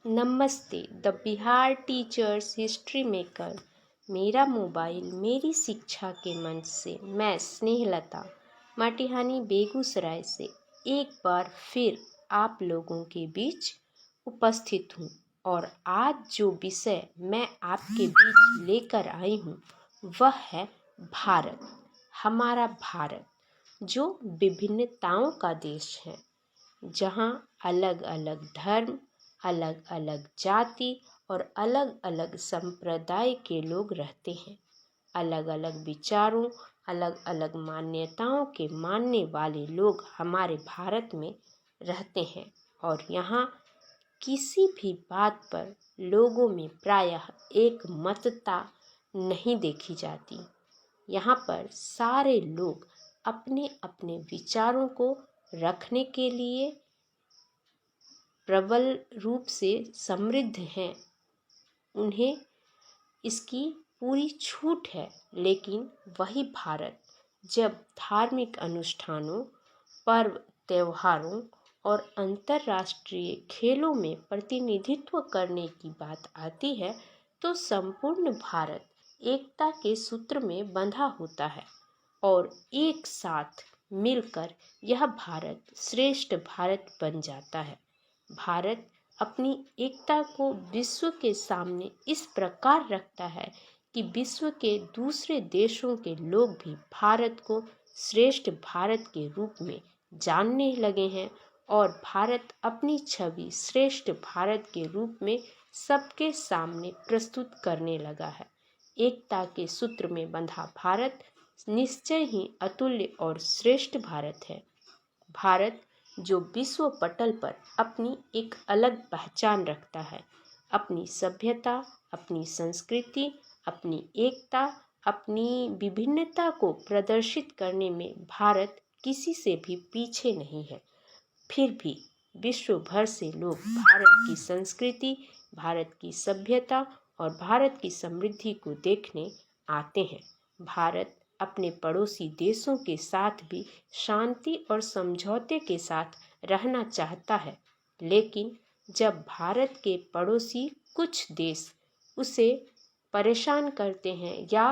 नमस्ते the Bihar teachers history maker. मेरा mobile मेरी शिक्षा के मंच से मैं स्नेहलता माटिहानी बेगूसराय से एक बार फिर आप लोगों के बीच उपस्थित हूँ और आज जो विषय मैं आपके बीच लेकर आई हूँ वह है भारत। हमारा भारत जो विभिन्नताओं का देश है, जहाँ अलग अलग धर्म, अलग अलग जाति और अलग अलग संप्रदाय के लोग रहते हैं। अलग अलग विचारों, अलग अलग मान्यताओं के मानने वाले लोग हमारे भारत में रहते हैं और यहाँ किसी भी बात पर लोगों में प्रायः एक मतता नहीं देखी जाती। यहाँ पर सारे लोग अपने अपने विचारों को रखने के लिए प्रबल रूप से समृद्ध हैं। उन्हें इसकी पूरी छूट है। लेकिन वही भारत जब धार्मिक अनुष्ठानों, पर्व त्योहारों और अंतर्राष्ट्रीय खेलों में प्रतिनिधित्व करने की बात आती है तो संपूर्ण भारत एकता के सूत्र में बंधा होता है और एक साथ मिलकर यह भारत श्रेष्ठ भारत बन जाता है। भारत अपनी एकता को विश्व के सामने इस प्रकार रखता है कि विश्व के दूसरे देशों के लोग भी भारत को श्रेष्ठ भारत के रूप में जानने लगे हैं और भारत अपनी छवि श्रेष्ठ भारत के रूप में सबके सामने प्रस्तुत करने लगा है। एकता के सूत्र में बंधा भारत निश्चय ही अतुल्य और श्रेष्ठ भारत है। भारत जो विश्व पटल पर अपनी एक अलग पहचान रखता है, अपनी सभ्यता, अपनी संस्कृति, अपनी एकता, अपनी विभिन्नता को प्रदर्शित करने में भारत किसी से भी पीछे नहीं है। फिर भी विश्व भर से लोग भारत की संस्कृति, भारत की सभ्यता और भारत की समृद्धि को देखने आते हैं। भारत अपने पड़ोसी देशों के साथ भी शांति और समझौते के साथ रहना चाहता है, लेकिन जब भारत के पड़ोसी कुछ देश उसे परेशान करते हैं या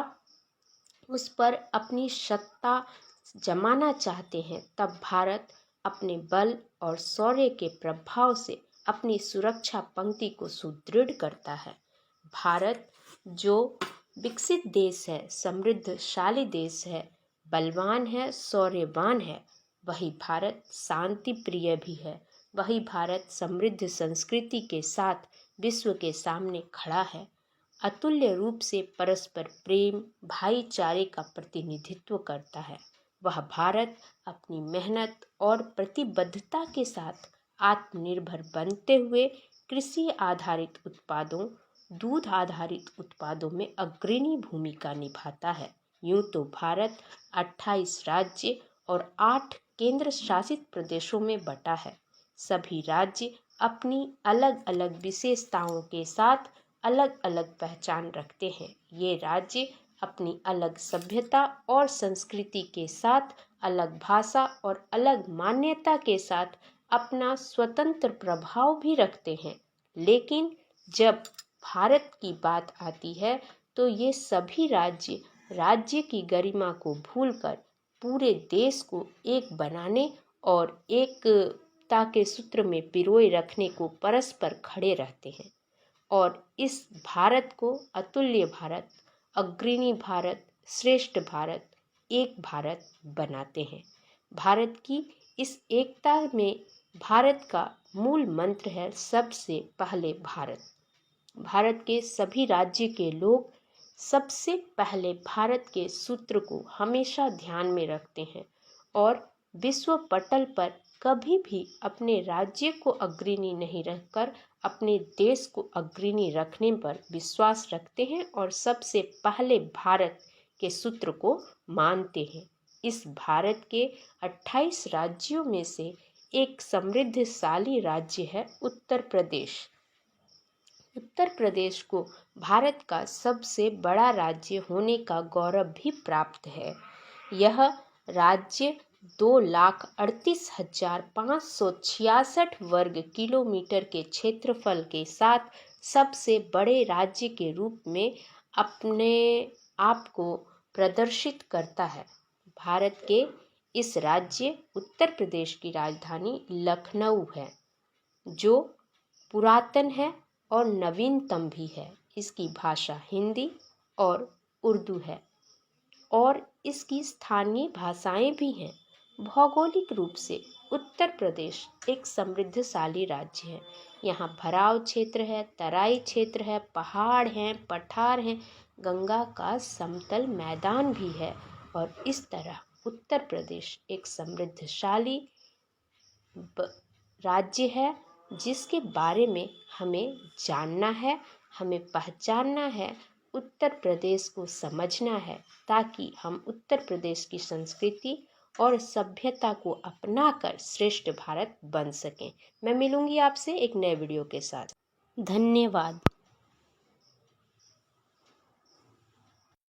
उस पर अपनी सत्ता जमाना चाहते हैं, तब भारत अपने बल और शौर्य के प्रभाव से अपनी सुरक्षा पंक्ति को सुदृढ़ करता है। भारत जो विकसित देश है, समृद्धशाली देश है, बलवान है, शौर्यवान है, वही भारत शांति प्रिय भी है। वही भारत समृद्ध संस्कृति के साथ विश्व के सामने खड़ा है। अतुल्य रूप से परस्पर प्रेम, भाईचारे का प्रतिनिधित्व करता है। वह भारत अपनी मेहनत और प्रतिबद्धता के साथ आत्मनिर्भर बनते हुए कृषि आधारित उत्पादों, दूध आधारित उत्पादों में अग्रणी भूमिका निभाता है। यूँ तो भारत 28 राज्य और 8 केंद्र शासित प्रदेशों में बटा है। सभी राज्य अपनी अलग अलग विशेषताओं के साथ अलग अलग पहचान रखते हैं। ये राज्य अपनी अलग सभ्यता और संस्कृति के साथ अलग भाषा और अलग मान्यता के साथ अपना स्वतंत्र प्रभाव भी रखते हैं। लेकिन जब भारत की बात आती है तो ये सभी राज्य की गरिमा को भूलकर पूरे देश को एक बनाने और एकता के सूत्र में पिरोए रखने को परस्पर खड़े रहते हैं और इस भारत को अतुल्य भारत, अग्रणी भारत, श्रेष्ठ भारत, एक भारत बनाते हैं। भारत की इस एकता में भारत का मूल मंत्र है सबसे पहले भारत। भारत के सभी राज्य के लोग सबसे पहले भारत के सूत्र को हमेशा ध्यान में रखते हैं और विश्व पटल पर कभी भी अपने राज्य को अग्रणी नहीं रखकर अपने देश को अग्रणी रखने पर विश्वास रखते हैं और सबसे पहले भारत के सूत्र को मानते हैं। इस भारत के 28 राज्यों में से एक समृद्धशाली राज्य है उत्तर प्रदेश। उत्तर प्रदेश को भारत का सबसे बड़ा राज्य होने का गौरव भी प्राप्त है। यह राज्य 2,38,566 वर्ग किलोमीटर के क्षेत्रफल के साथ सबसे बड़े राज्य के रूप में अपने आप को प्रदर्शित करता है। भारत के इस राज्य उत्तर प्रदेश की राजधानी लखनऊ है, जो पुरातन है और नवीनतम भी है। इसकी भाषा हिंदी और उर्दू है और इसकी स्थानीय भाषाएं भी हैं। भौगोलिक रूप से उत्तर प्रदेश एक समृद्धशाली राज्य है। यहाँ भराव क्षेत्र है, तराई क्षेत्र है, पहाड़ हैं, पठार हैं, गंगा का समतल मैदान भी है और इस तरह उत्तर प्रदेश एक समृद्धशाली राज्य है जिसके बारे में हमें जानना है, हमें पहचानना है, उत्तर प्रदेश को समझना है, ताकि हम उत्तर प्रदेश की संस्कृति और सभ्यता को अपनाकर श्रेष्ठ भारत बन सकें। मैं मिलूंगी आपसे एक नए वीडियो के साथ। धन्यवाद।